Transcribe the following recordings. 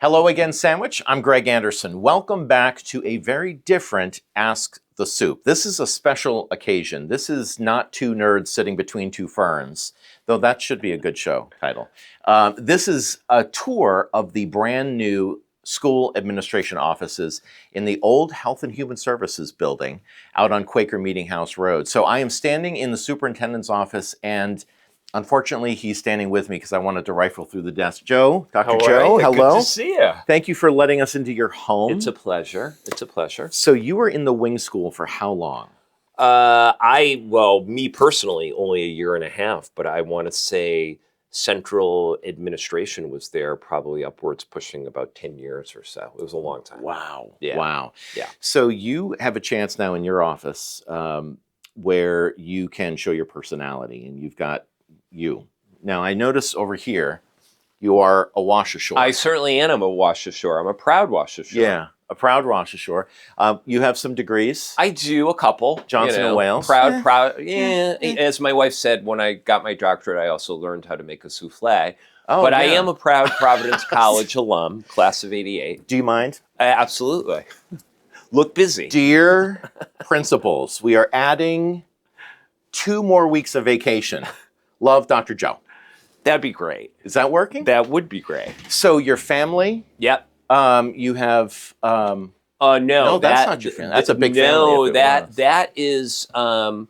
Hello again, Sandwich. I'm Greg Anderson. Welcome back to a very different Ask the Soup. This is a special occasion. This is not two nerds sitting between two ferns, though that should be a good show title. This is a tour of the brand new school administration offices in the old Health and Human Services building out on Quaker Meeting House Road. So I am standing in the superintendent's office, and unfortunately, he's standing with me because I wanted to rifle through the desk. Joe, Dr. Joe, hello. Good to see you. Thank you for letting us into your home. It's a pleasure. It's a pleasure. So you were in the wing school for how long? Me personally, only a year and a half, but I want to say central administration was there probably upwards pushing about 10 years or so. It was a long time. Wow. Yeah. Wow. Yeah. So you have a chance now in your office where you can show your personality, and you've got you. Now, I notice over here, you are a wash ashore. I certainly am a wash ashore. I'm a proud wash ashore. Yeah, a proud wash ashore. You have some degrees. I do a couple. Johnson and Wales. Proud. Yeah. As my wife said, when I got my doctorate, I also learned how to make a souffle. Oh, but yeah. I am a proud Providence College alum, class of '88. Do you mind? Absolutely. Look busy. Dear principals, we are adding 2 more weeks of vacation. Love, Dr. Joe. That'd be great. Is that working? That would be great. So your family? Yep. You have. No, that's not your family. That's a big family. No, that is from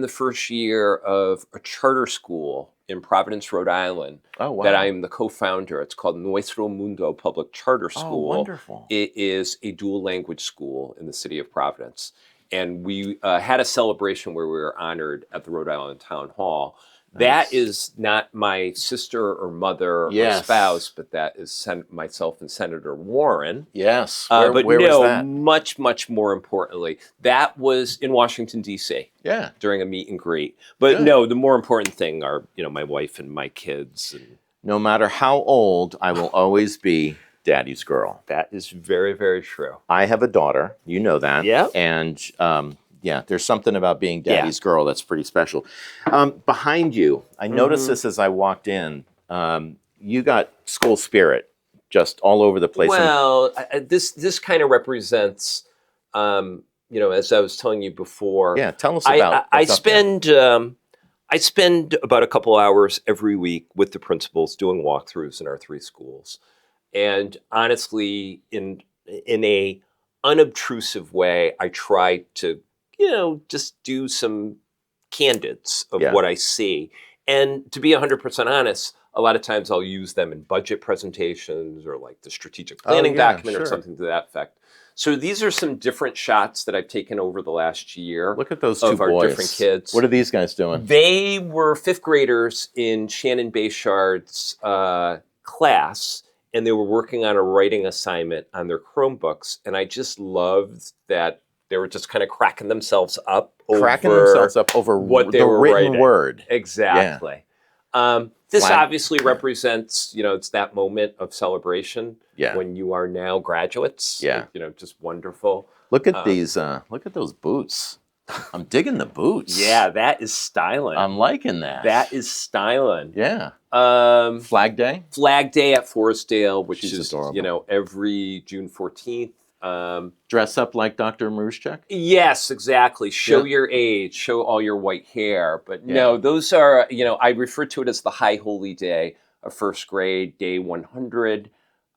the first year of a charter school in Providence, Rhode Island. Oh, wow. That I am the co-founder. It's called Nuestro Mundo Public Charter School. Oh, wonderful. It is a dual language school in the city of Providence. And we had a celebration where we were honored at the Rhode Island Town Hall. Nice. That is not my sister or mother or spouse, but that is myself and Senator Warren. Yes. Where was that? Much more importantly, that was in Washington, D.C. Yeah. During a meet and greet. But no, the more important thing are, my wife and my kids. And no matter how old, I will always be Daddy's girl. That is very, very true. I have a daughter. You know that. Yeah. And there's something about being Daddy's girl that's pretty special. Behind you, I noticed this as I walked in. You got school spirit just all over the place. Well, this kind of represents, as I was telling you before. Yeah, tell us about. I spend about a couple hours every week with the principals doing walkthroughs in our 3 schools. And honestly, in a unobtrusive way, I try to, just do some candids of what I see. And to be 100% honest, a lot of times I'll use them in budget presentations or like the strategic planning document or something to that effect. So these are some different shots that I've taken over the last year. Look at those 2 of boys. Our different kids. What are these guys doing? They were 5th graders in Shannon Bayshard's class. And they were working on a writing assignment on their Chromebooks. And I just loved that they were just kind of cracking themselves up over what they were written writing. Word. Exactly. Yeah. This obviously represents, it's that moment of celebration when you are now graduates. Yeah. Just wonderful. Look at these, look at those boots. I'm digging the boots. Yeah, that is styling. I'm liking that. That is styling. Yeah. Flag Day? Flag Day at Forestdale, which is adorable. Every June 14th. Dress up like Dr. Maruschek? Yes, exactly. Show your age, show all your white hair. But no, those are, I refer to it as the high holy day of 1st grade, day 100.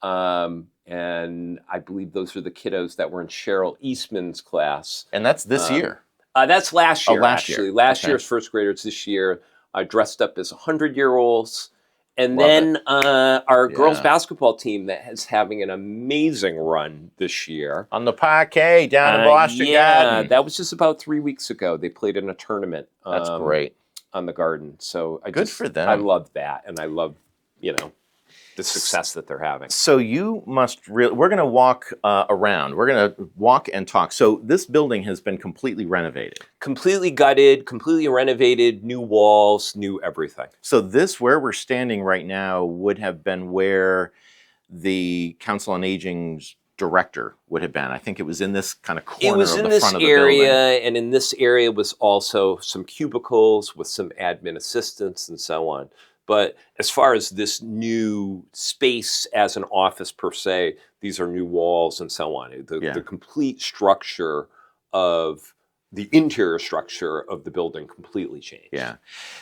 And I believe those are the kiddos that were in Cheryl Eastman's class. And that's this year? That's last year, actually. Last year's 1st graders this year dressed up as 100-year-olds. And then our girls basketball team that is having an amazing run this year. On the parquet down in Boston Garden. Yeah, that was just about 3 weeks ago. They played in a tournament. That's great. On the Garden. So Good for them. I love that. And I love, the success that they're having. So you must really, we're going to walk around. We're going to walk and talk. So this building has been completely renovated. Completely gutted, completely renovated, new walls, new everything. So this, where we're standing right now, would have been where the Council on Aging's director would have been. I think it was in this kind of corner of the front of the building. It was in this area, and in this area was also some cubicles with some admin assistants and so on. But as far as this new space as an office per se, these are new walls and so on. The complete structure of the interior structure of the building completely changed. Yeah.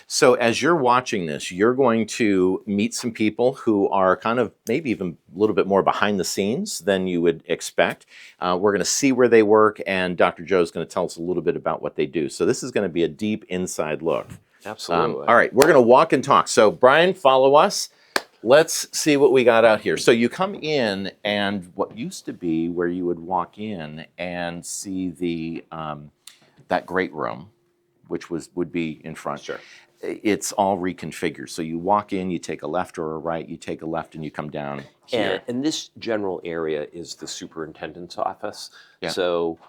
So as you're watching this, you're going to meet some people who are kind of maybe even a little bit more behind the scenes than you would expect. We're going to see where they work, and Dr. Joe is going to tell us a little bit about what they do. So this is going to be a deep inside look. Absolutely. All right, we're going to walk and talk. So Brian, follow us. Let's see what we got out here. So you come in, and what used to be where you would walk in and see the that great room, which would be in front. Sure. It's all reconfigured. So you walk in, you take a left or a right, you take a left, and you come down here. And this general area is the Superintendent's Office. Yeah. So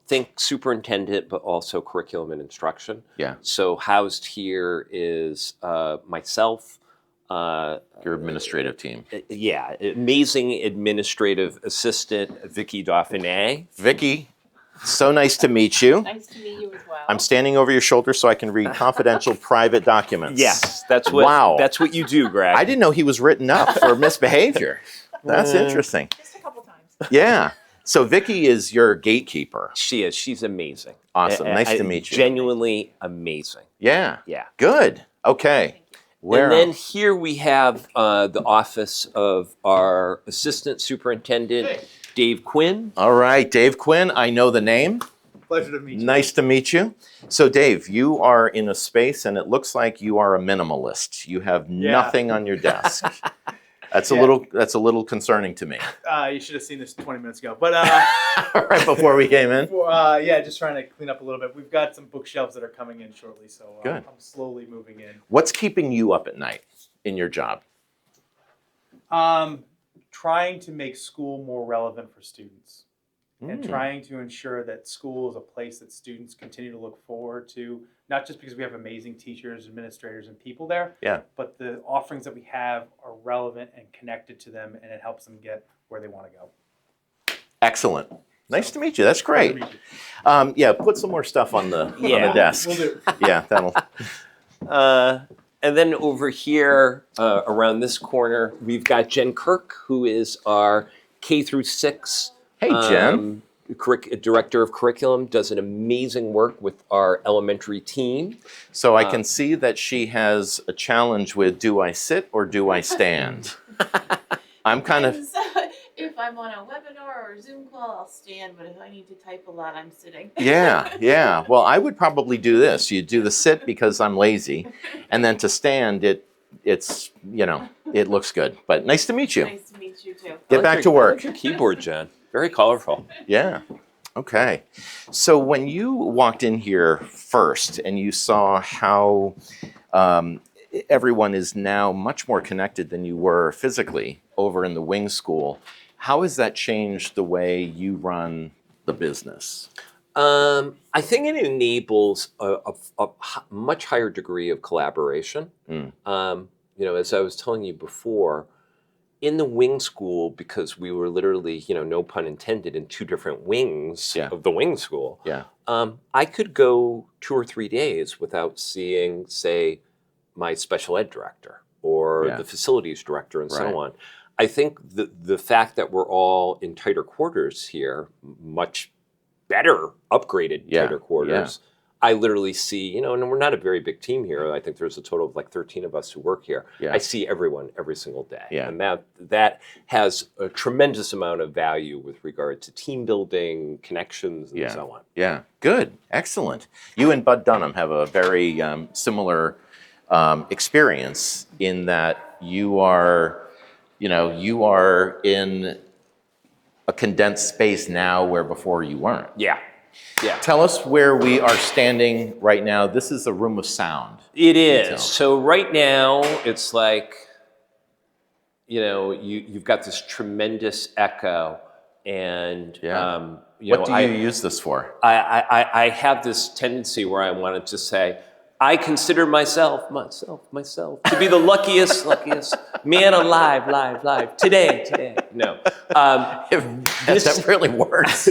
think superintendent, but also curriculum and instruction. Yeah. So housed here is myself. Your administrative team. Yeah, amazing administrative assistant, Vicky Dauphiné. Vicky, so nice to meet you. Nice to meet you as well. I'm standing over your shoulder so I can read confidential private documents. Yes, that's what you do, Greg. I didn't know he was written up for misbehavior. That's interesting. Just a couple times. Yeah. So Vicky is your gatekeeper. She is. She's amazing. Awesome. Nice to meet you. Genuinely amazing. Yeah. Yeah. Good. Okay. And then here we have the office of our assistant superintendent, Dave Quinn. All right, Dave Quinn, I know the name. Pleasure to meet you. Nice to meet you. So Dave, you are in a space and it looks like you are a minimalist. You have nothing on your desk. That's a little concerning to me. You should have seen this 20 minutes ago. But right before we came in. Just trying to clean up a little bit. We've got some bookshelves that are coming in shortly, so Good. I'm slowly moving in. What's keeping you up at night in your job? Trying to make school more relevant for students. And trying to ensure that school is a place that students continue to look forward to, not just because we have amazing teachers, administrators, and people there, but the offerings that we have are relevant and connected to them, and it helps them get where they want to go. Excellent. Nice to meet you. That's great. Put some more stuff on the desk. Will do. Yeah, that'll. And then over here, around this corner, we've got Jen Kirk, who is our K through 6 Hey, Jen. Director of Curriculum, does an amazing work with our elementary team. So I can see that she has a challenge with, do I sit or do I stand? I'm kind of... If I'm on a webinar or a Zoom call, I'll stand, but if I need to type a lot, I'm sitting. Yeah. Well, I would probably do this. You do the sit because I'm lazy, and then to stand, it's it looks good. But nice to meet you. Nice to meet you too. Get back to work. I like your keyboard, Jen. Very colorful. Yeah. Okay. So when you walked in here first and you saw how everyone is now much more connected than you were physically over in the wing school, how has that changed the way you run the business? I think it enables a much higher degree of collaboration. As I was telling you before, in the wing school, because we were literally, no pun intended, in two different wings of the wing school, I could go 2 or 3 days without seeing, say, my special ed director or the facilities director and so on. I think the fact that we're all in tighter quarters here, much better upgraded tighter quarters, I literally see, and we're not a very big team here. I think there's a total of like 13 of us who work here. I see everyone every single day. And that has a tremendous amount of value with regard to team building, connections, and so on. Yeah, good, excellent. You and Bud Dunham have a very similar experience in that you are in a condensed space now where before you weren't. Yeah. Tell us where we are standing right now. This is a room of sound. It is. So right now, it's like, you've got this tremendous echo, and what do you use this for? I have this tendency where I wanted to say, I consider myself to be the luckiest man alive today. No, That really works.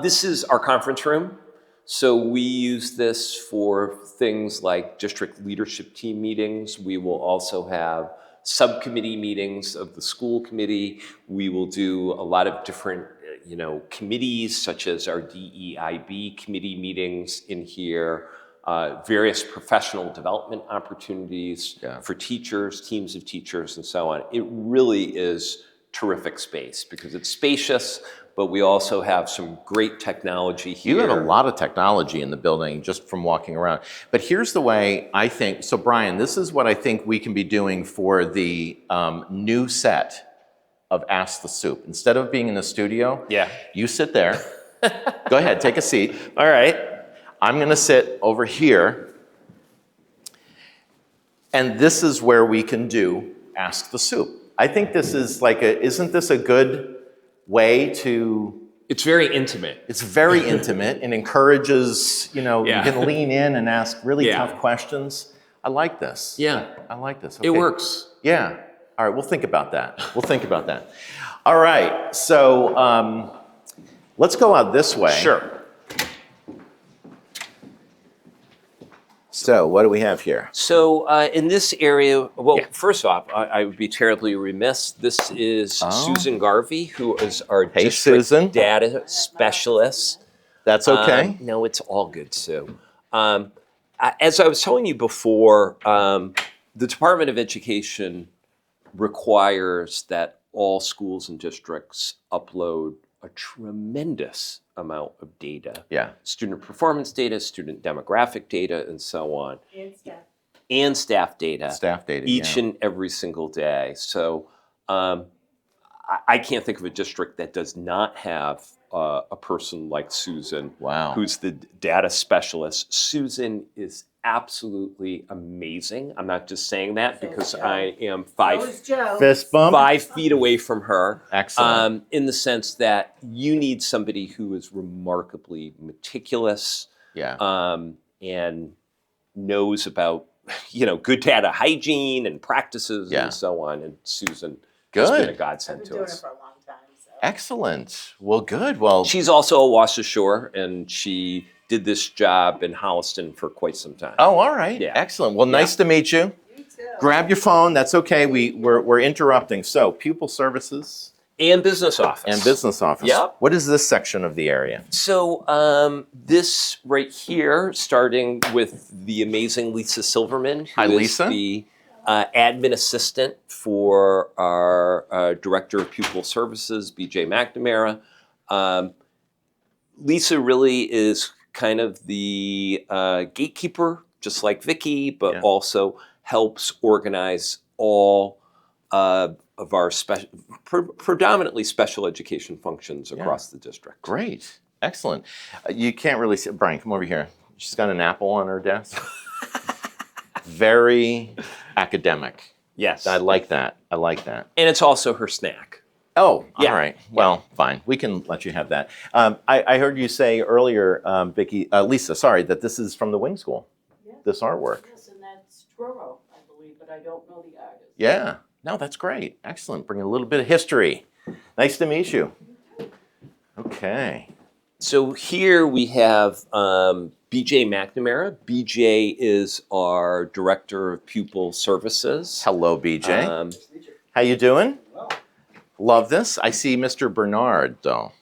This is our conference room. So we use this for things like district leadership team meetings. We will also have subcommittee meetings of the school committee. We will do a lot of different, committees, such as our DEIB committee meetings in here, various professional development opportunities for teachers, teams of teachers, and so on. It really is terrific space because it's spacious, but we also have some great technology here. You have a lot of technology in the building just from walking around. But here's the way I think, so Brian, this is what I think we can be doing for the new set of Ask the Soup. Instead of being in the studio, you sit there. Go ahead, take a seat. All right. I'm gonna sit over here. And this is where we can do Ask the Soup. I think this is isn't this a good way to... It's very intimate. It's very intimate and encourages, you can lean in and ask really tough questions. I like this. Yeah. I like this. Okay. It works. Yeah. All right, we'll think about that. All right, so let's go out this way. Sure. So what do we have here? So in this area, first off, I would be terribly remiss. This is Susan Garvey, who is our district Susan. data specialist. That's okay. No, it's all good, Sue. As I was telling you before, the Department of Education requires that all schools and districts upload a tremendous amount of data. Yeah. Student performance data, student demographic data, and so on. And staff. And staff data. Staff data, each and every single day. So I can't think of a district that does not have a person like Susan, who's the data specialist. Susan is absolutely amazing. I'm not just saying that because I am Fist bump. 5 feet away from her. Excellent. In the sense that you need somebody who is remarkably meticulous, and knows about good data hygiene and practices and so on. And Susan has been a godsend to us. I've been doing it for a long time. So. Excellent. Well, good. Well, she's also a Wassashore, and she did this job in Holliston for quite some time. Oh, all right. Yeah. Excellent. Well, nice to meet you. You too. Grab your phone. That's okay. We're interrupting. So, Pupil Services And Business Office. Yep. What is this section of the area? So this right here, starting with the amazing Lisa Silverman, who is the admin assistant for our Director of Pupil Services, BJ McNamara. Lisa really is kind of the gatekeeper, just like Vicki, but also helps organize all of our predominantly special education functions across the district. Great. Excellent. You can't really see... Brian, come over here. She's got an apple on her desk. Very academic. Yes. I like that. And it's also her snack. Oh, all right. Well, fine. We can let you have that. I heard you say earlier, Lisa, sorry, that this is from the Wing School, this artwork. Yes, and that's Truro, I believe, but I don't know the artist. Yeah. No, that's great. Excellent. Bring a little bit of history. Nice to meet you. Okay. So here we have BJ McNamara. BJ is our Director of Pupil Services. Hello, BJ. How you doing? Well, Love this. I see Mr. Bernard, though.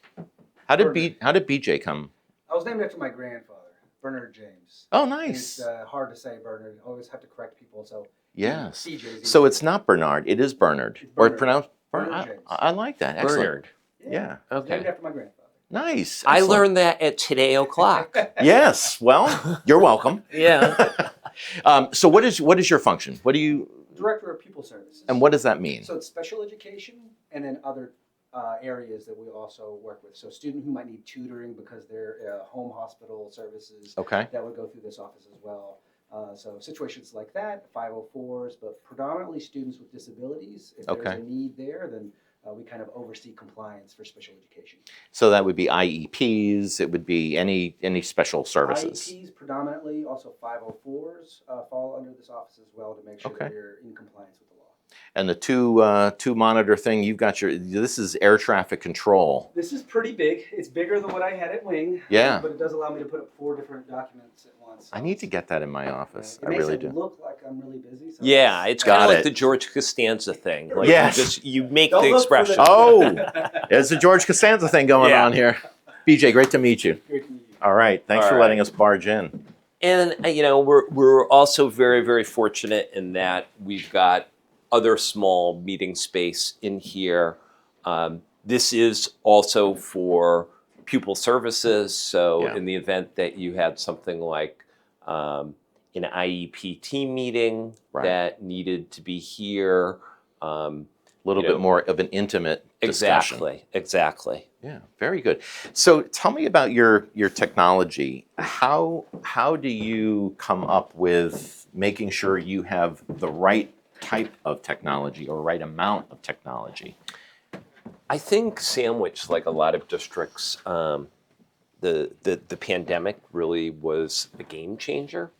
How did BJ come? I was named after my grandfather, Bernard James. Oh, And nice. it's hard to say Bernard. I always have to correct people. So Yes. BJ. So it's not Bernard. It is Bernard. It's Or Bernard. it's pronounced Bernard Bernard. James. I like that. Excellent. Bernard. Yeah. It's named Okay. after my grandfather. Nice. I Excellent. learned that at Today O'Clock. Yes. Well, you're welcome. Yeah. So what is your function? What do you... Director of Pupil Services. And what does that mean? So it's special education and then other areas that we also work with. So a student who might need tutoring because they're home hospital services, Okay. that would go through this office as well. So situations like that, 504s, but predominantly students with disabilities. If Okay. there's a need there, then we kind of oversee compliance for special education. So that would be IEPs. It would be any special services. IEPs predominantly, also 504s fall under this office as well to make sure Okay. that we're in compliance with the law. And the two monitor thing, you've got this is air traffic control. This is pretty big. It's bigger than what I had at Wing. Yeah. But it does allow me to put up 4 different documents at once. I need to get that in my office. It I makes really it do. look like I'm really busy. So Yeah, it's Got kind of like it. the George Costanza thing. Like Yes. you make Don't the look for the- expression. Oh, there's a George Costanza thing going Yeah. on here. BJ, great to meet you. Great to meet you. All right, thanks All for right. letting us barge in. And we're also very, very fortunate in that we've got other small meeting space in here. This is also for Pupil Services. So Yeah. in the event that you had something like an IEP team meeting Right. that needed to be here. A little bit more of an intimate discussion. Exactly. Yeah, very good. So tell me about your technology. How do you come up with making sure you have the right type of technology or right amount of technology? I think Sandwich, like a lot of districts, the pandemic really was a game changer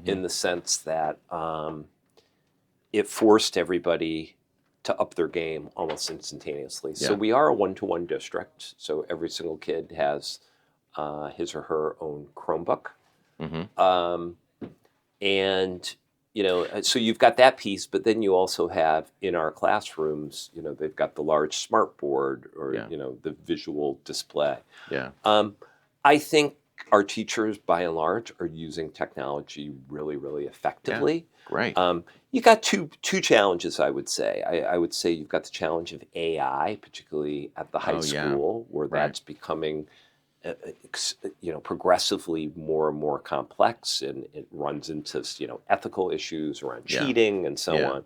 in the sense that it forced everybody to up their game almost instantaneously. So Yeah. we are a one-to-one district. So every single kid has his or her own Chromebook. And so you've got that piece, but then you also have in our classrooms, they've got the large smart board or, Yeah. the visual display. Yeah. I think our teachers, by and large, are using technology really, really effectively. Great. You got two challenges, I would say. I would say you've got the challenge of AI, particularly at the high Oh, yeah. school, where Right. that's becoming progressively more and more complex, and it runs into ethical issues around Yeah. cheating and so Yeah.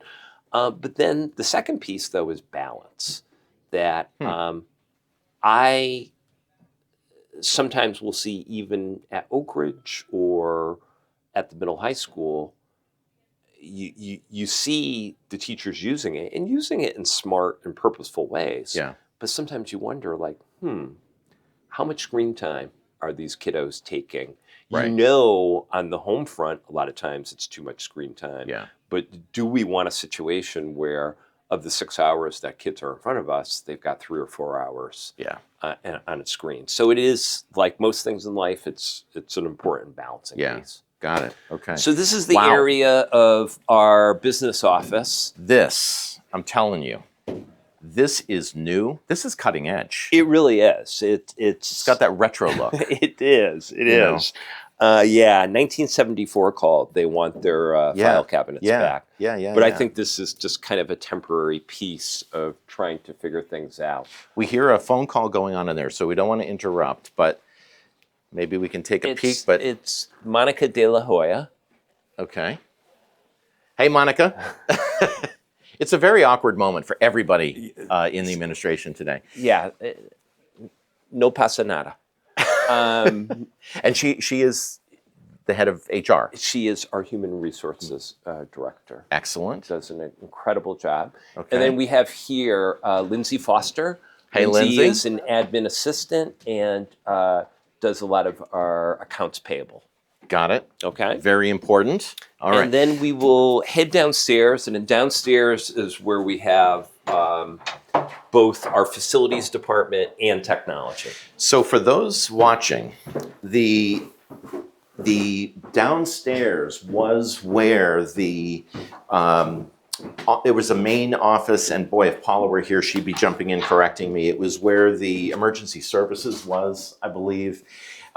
on. But then the second piece, though, is balance. That I sometimes will see even at Oak Ridge or at the middle high school, you see the teachers using it and using it in smart and purposeful ways. Yeah. But sometimes you wonder, like, how much screen time are these kiddos taking? Right. On the home front, a lot of times it's too much screen time. Yeah. But do we want a situation where of the 6 hours that kids are in front of us, they've got 3 or 4 hours Yeah. on a screen? So it is, like most things in life, it's an important balancing Yeah. piece. Got it. Okay. So this is the Wow. area of our business office. This, I'm telling you, this is new. This is cutting edge. It really is. It's got that retro look. It is. It You know. is. 1974 called. They want their file cabinets back. Yeah. But I think this is just kind of a temporary piece of trying to figure things out. we hear a phone call going on in there, so we don't want to interrupt, but maybe we can take a peek. But It's Monica De La Hoya. okay. Hey, Monica. It's a very awkward moment for everybody in the administration today, Yeah. No pasa nada. and she is the head of HR. She is our human resources director. Excellent. Does an incredible job. Okay. And then we have here Lindsay Foster. Hey, Lindsay. is an admin assistant and does a lot of our accounts payable. Got it. Okay. Very important. All right. And then we will head downstairs, and then downstairs is where we have both our facilities department and technology. So for those watching, the downstairs was where there was a main office, and boy, if Paula were here, she'd be jumping in, correcting me. It was where the emergency services was, I believe.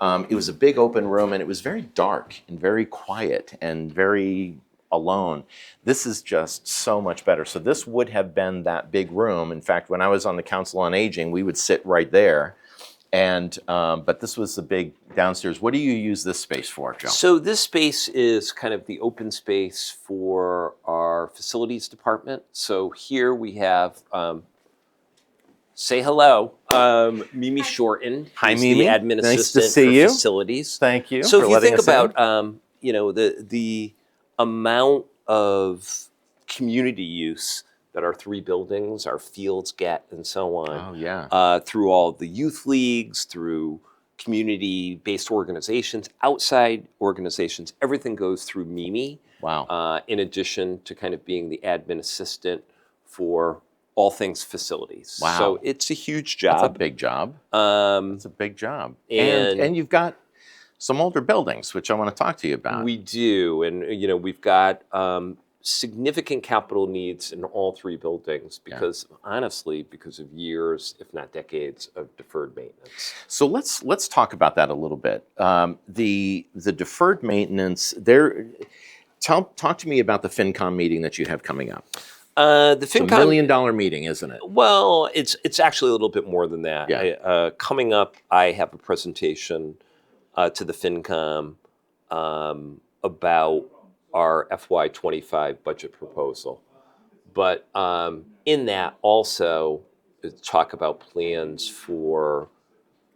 It was a big open room, and it was very dark and very quiet and very alone. This is just so much better. So this would have been that big room. In fact, when I was on the Council on Aging, we would sit right there. And but this was the big downstairs. What do you use this space for, Joe? So this space is kind of the open space for our facilities department. So here we have, say hello, Mimi Shorten. Hi, who's Mimi. The admin Nice to assistant see for you. facilities. Thank you. So for if you letting think us in. about, the amount of community use that our 3 buildings, our fields get, and so on. Oh yeah. Through all the youth leagues, through community-based organizations, outside organizations, everything goes through Mimi. Wow. In addition to kind of being the admin assistant for all things facilities. Wow. So it's a huge That's a job. big job. Um, That's a big job. and- And you've got some older buildings, which I want to talk to you about. We do, and we've got significant capital needs in all three buildings because, honestly, because of years, if not decades, of deferred maintenance. So let's talk about that a little bit. The deferred maintenance there. Talk to me about the Fincom meeting that you have coming up. The It's a $1 Fincom million meeting, isn't it? Well, it's actually a little bit more than that. Yeah. Coming up, I have a presentation to the Fincom about our FY25 budget proposal. But in that also talk about plans for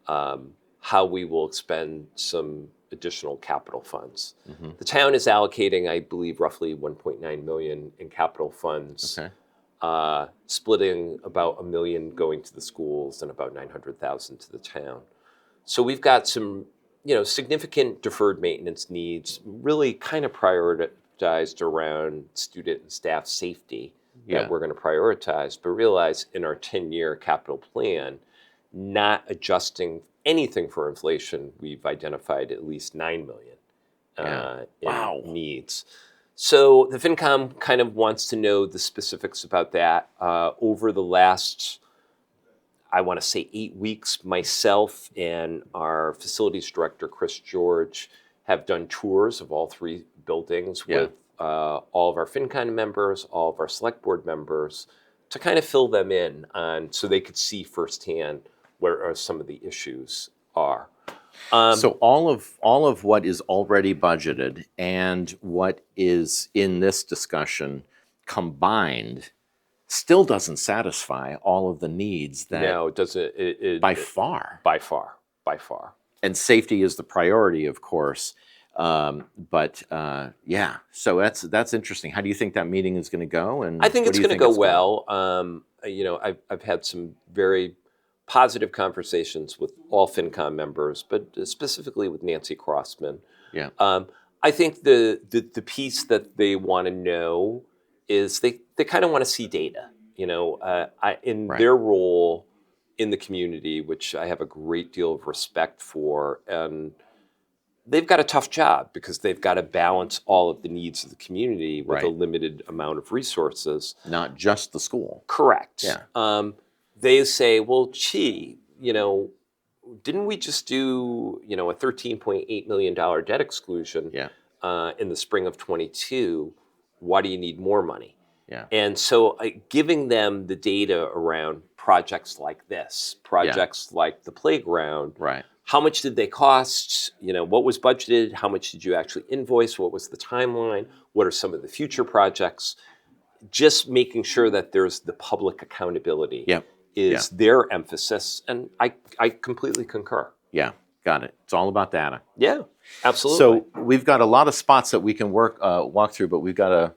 how we will expend some additional capital funds. Mm-hmm. The town is allocating, I believe, roughly 1.9 million in capital funds. Okay. Splitting about $1 million going to the schools and about 900,000 to the town. So we've got some, significant deferred maintenance needs, really kind of prioritized around student and staff safety Yeah. that we're going to prioritize, but realize in our 10-year capital plan, not adjusting anything for inflation, we've identified at least $9 million Yeah. in Wow. needs. So the FinCom kind of wants to know the specifics about that. Over the last, I want to say 8 weeks, myself and our facilities director, Chris George, have done tours of all three buildings Yeah. with all of our FinCom members, all of our select board members, to kind of fill them in on so they could see firsthand where some of the issues are. So all of what is already budgeted and what is in this discussion combined still doesn't satisfy all of the needs that No, it doesn't. by far. By far. And safety is the priority, of course. But yeah, so that's interesting. How do you think that meeting is going to go? And I think what it's do you going to go it's gonna- well. I've had some very positive conversations with all FinCom members, but specifically with Nancy Crossman. Yeah. I think the piece that they want to know is they kind of want to see data. In Right. their role in the community, which I have a great deal of respect for, and they've got a tough job because they've got to balance all of the needs of the community with a Right. limited amount of resources. Not just the school. Correct. Yeah. They say, well, gee, didn't we just do, a $13.8 million debt exclusion Yeah. in the spring of 22? Why do you need more money? Yeah. And so giving them the data around projects like this, projects like the playground, Right. how much did they cost? What was budgeted? How much did you actually invoice? What was the timeline? What are some of the future projects? Just making sure that there's the public accountability Yep. is their emphasis. And I completely concur. Yeah. Got it. It's all about data. Yeah, absolutely. So we've got a lot of spots that we can walk through, but we've got a.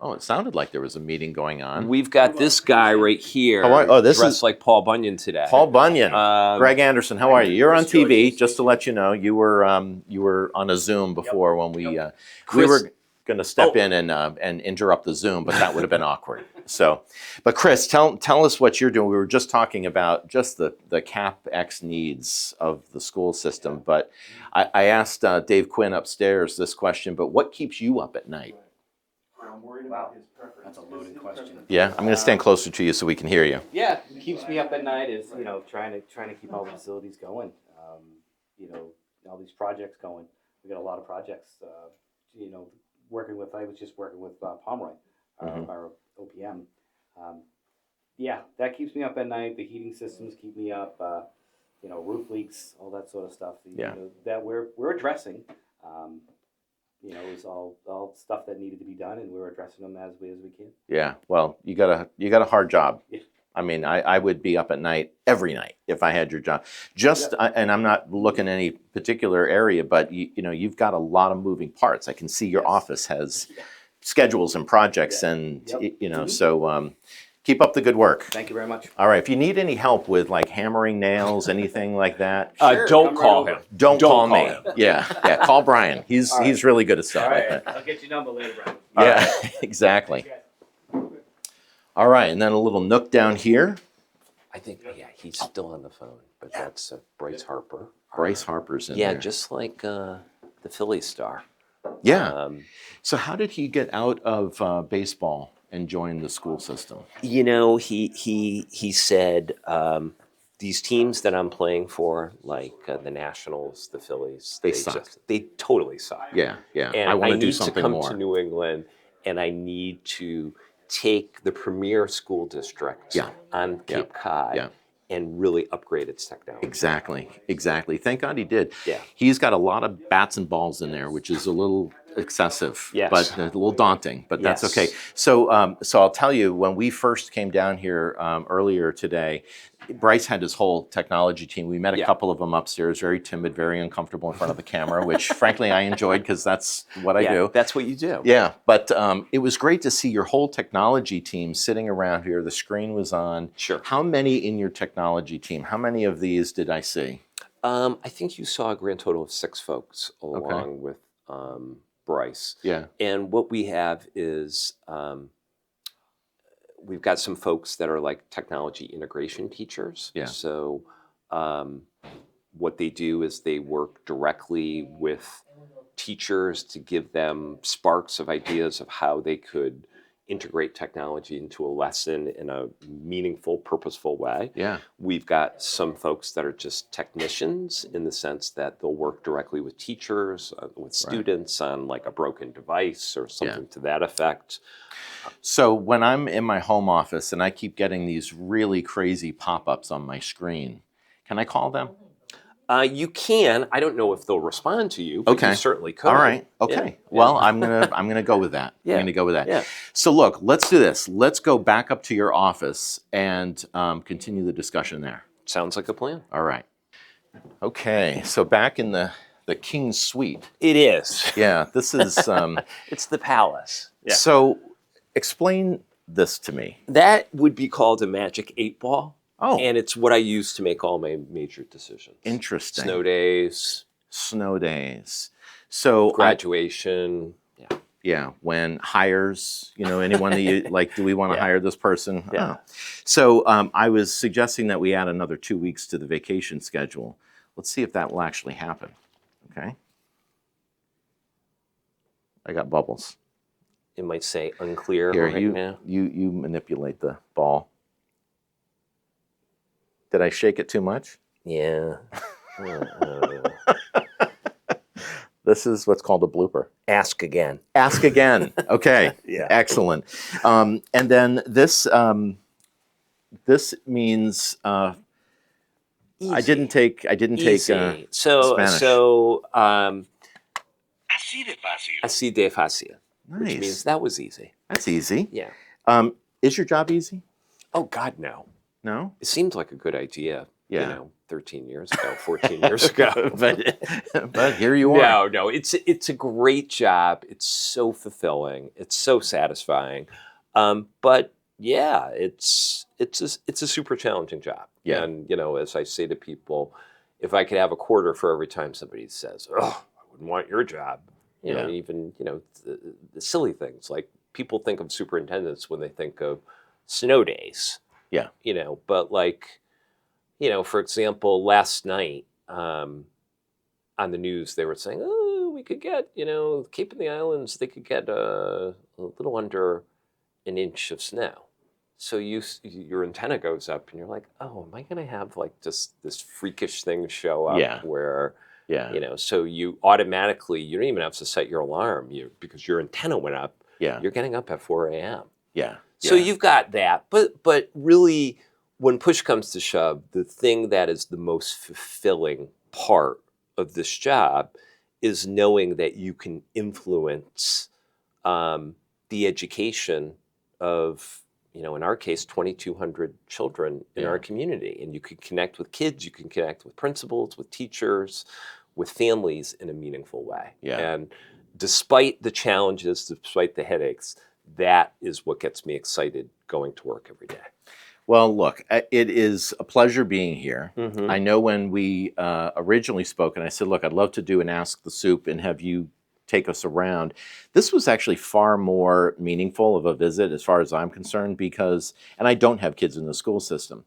Oh, it sounded like there was a meeting going on. We've got this guy right here This dressed is like Paul Bunyan today. Paul Bunyan. Um, Greg Anderson, how are you? You're on Chris George TV. is- Just to let you know, you were on a Zoom before when we Chris- were going to step in and interrupt the Zoom, but that would have been awkward. So, but Chris, tell us what you're doing. We were just talking about just the CapEx needs of the school system, but I asked Dave Quinn upstairs this question. But what keeps you up at night? Wow, that's a loaded question. Yeah, I'm going to stand closer to you so we can hear you. Yeah, what keeps me up at night is trying to keep all the facilities going. All these projects going. We got a lot of projects. I was just working with Pomeroy, our OPM. That keeps me up at night. The heating systems keep me up. Roof leaks, all that sort of stuff. That we're addressing. It was all stuff that needed to be done, and we're addressing them as we can. Yeah, well, you got a hard job. Yeah. I mean, I would be up at night every night if I had your job. And I'm not looking at any particular area, but you've got a lot of moving parts. I can see your office has schedules and projects, and so keep up the good work. Thank you very much. All right, if you need any help with like hammering nails, anything like that, don't come call right him. don't call me. him. Yeah, call Brian. He's All right. he's really good at stuff All like right, that. I'll get your number later, Brian. Yeah, exactly. All right, and then a little nook down here. I think, yeah, he's still on the phone, but that's Bryce Harper. Bryce Harper's in Yeah, there. just like the Philly star. Yeah. So how did he get out of baseball and join the school system? You know, he said these teams that I'm playing for, like the Nationals, the Phillies, They suck. They totally suck. Yeah, yeah. And I want to need do something to come more. to New England, and I need to take the premier school district Yeah. on Cape Cod Yeah. and really upgrade its technology. Exactly, exactly. Thank God he did. Yeah. He's got a lot of bats and balls in there, which is a little excessive, Yes. but a little daunting, but that's Yes. okay. So, so I'll tell you, when we first came down here earlier today, Bryce had his whole technology team. We met a Yeah. couple of them upstairs, very timid, very uncomfortable in front of the camera, which frankly I enjoyed because that's what I do. That's what you do. Yeah, but it was great to see your whole technology team sitting around here. The screen was on. Sure. How many in your technology team? How many of these did I see? I think you saw a grand total of 6 folks along with Bryce. Yeah. And what we have is we've got some folks that are like technology integration teachers. Yeah. So what they do is they work directly with teachers to give them sparks of ideas of how they could integrate technology into a lesson in a meaningful, purposeful way. Yeah. We've got some folks that are just technicians in the sense that they'll work directly with teachers, with students on like a broken device or something to that effect. So when I'm in my home office and I keep getting these really crazy pop-ups on my screen, can I call them? You can. I don't know if they'll respond to you, but Okay. you certainly could. All right. Okay. Yeah. Well, I'm gonna go with that. Yeah. I'm gonna go with that. Yeah. So look, let's do this. Let's go back up to your office and continue the discussion there. Sounds like a plan. All right. Okay. So back in the King's Suite. It is. Yeah. This is. It's the palace. Yeah. So, explain this to me. That would be called a magic 8-ball. Oh. And it's what I use to make all my major decisions. Interesting. Snow days, Snow days. So graduation. yeah, when hires, anyone that you like, do we want to hire this person? Yeah. Oh. So I was suggesting that we add another 2 weeks to the vacation schedule. Let's see if that will actually happen. Okay. I got bubbles. It might say unclear Here, right now. you manipulate the ball. Did I shake it too much? Yeah. This is what's called a blooper. Ask again. Ask again. Okay. Yeah. Excellent. And then this means I didn't take Easy. Spanish. So así de fácil, which Nice. means that was easy. That's easy. Yeah. Is your job easy? Oh God, no. No. It seemed like a good idea. Yeah. 13 years ago, 14 years ago. But here you are. No, it's a great job. It's so fulfilling. It's so satisfying. But yeah, it's a super challenging job. Yeah. And as I say to people, if I could have a quarter for every time somebody says, "Oh, I wouldn't want your job," even the silly things like people think of superintendents when they think of snow days. Yeah. But like. For example, last night on the news, they were saying, oh, we could get, Cape and the Islands, they could get a little under an inch of snow. So your antenna goes up and you're like, oh, am I going to have like just this freakish thing show up where, so you automatically, you don't even have to set your alarm because your antenna went up. Yeah. You're getting up at 4 a.m. Yeah. So you've got that. But really, when push comes to shove, the thing that is the most fulfilling part of this job is knowing that you can influence the education of, in our case, 2,200 children in our community. And you can connect with kids, you can connect with principals, with teachers, with families in a meaningful way. Yeah. And despite the challenges, despite the headaches, that is what gets me excited going to work every day. Well, look, it is a pleasure being here. Mm-hmm. I know when we originally spoke, and I said, look, I'd love to do an Ask the Soup and have you take us around. This was actually far more meaningful of a visit as far as I'm concerned because, and I don't have kids in the school system,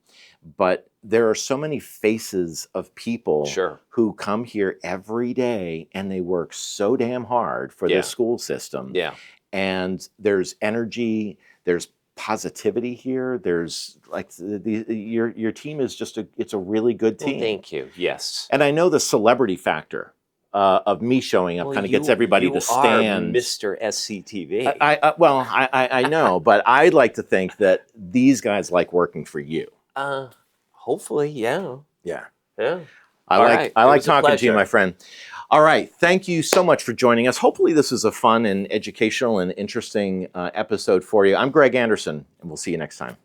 but there are so many faces of people Sure. who come here every day and they work so damn hard for Yeah. the school system. Yeah. And there's energy, there's positivity here. There's like your team is just it's a really good team. Well, thank you. Yes. And I know the celebrity factor of me showing up kind of gets everybody to stand. You are Mr. SCTV. I know, but I like to think that these guys like working for you. Hopefully, yeah. Yeah. Yeah. I All like right. I It like was a talking to you, pleasure. my friend. All right. Thank you so much for joining us. Hopefully this is a fun and educational and interesting episode for you. I'm Greg Anderson, and we'll see you next time.